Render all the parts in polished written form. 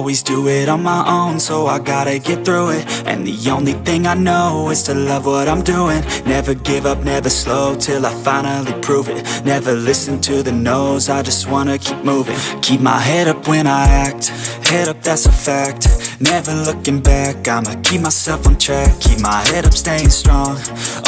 Always do it on my own, so I gotta get through it. And the only thing I know is to love what I'm doing. Never give up, never slow, till I finally prove it. Never listen to the no's, I just wanna keep moving. Keep my head up when I act, head up, that's a fact. Never looking back, I'ma keep myself on track. Keep my head up, staying strong,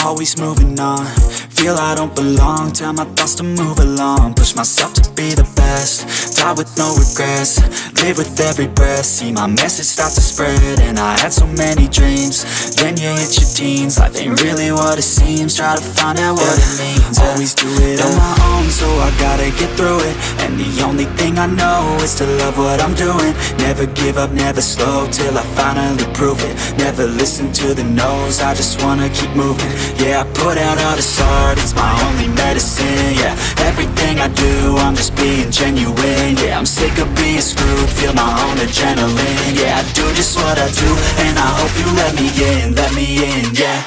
always moving on. Feel I don't belong, tell my thoughts to move along. Push myself to be the best, die with no regrets. Live with every breath, see my message start to spread. And I had so many dreams, then you hit your teens. Life ain't really what it seems, try to find out what it means. Always do it on my own, so I gotta get through it. And the only thing I know is to love what I'm doing. Never give up, never slow, till I finally prove it. Never listen to the no's, I just wanna keep moving. Yeah, I put out all this art, it's my only medicine. Yeah, everything I do, I'm just being genuine. Yeah, I'm sick of being screwed, feel my own adrenaline. Yeah, I do just what I do, and I hope you let me in, yeah.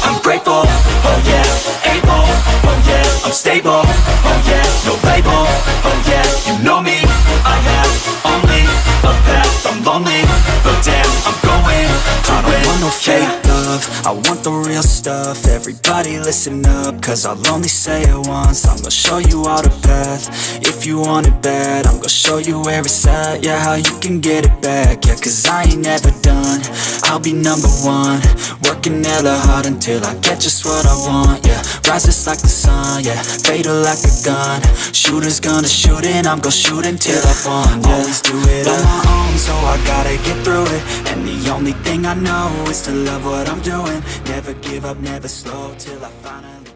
I'm grateful, oh yeah, able, oh yeah, I'm stable, oh yeah, no label, oh yeah, you know me, I have only a path, I'm lonely, but damn, I'm going to win. I don't want no fake love, I want the real stuff. Everybody listen up, cause I'll only say it once. I'm gonna show you all the path, if you want it bad. I'm gonna show you where it's at, yeah, how you can get it back. Yeah, cause I ain't never done, I'll be number one. Working hella hard until I get just what I want, yeah. Rises like the sun, yeah, fatal like a gun. Shooter's gonna shoot and I'm gonna shoot until I won, yeah. Always do it on my own, so I gotta get through it. And the only thing I know is to love what I'm doing. Never give up, never slow, till I finally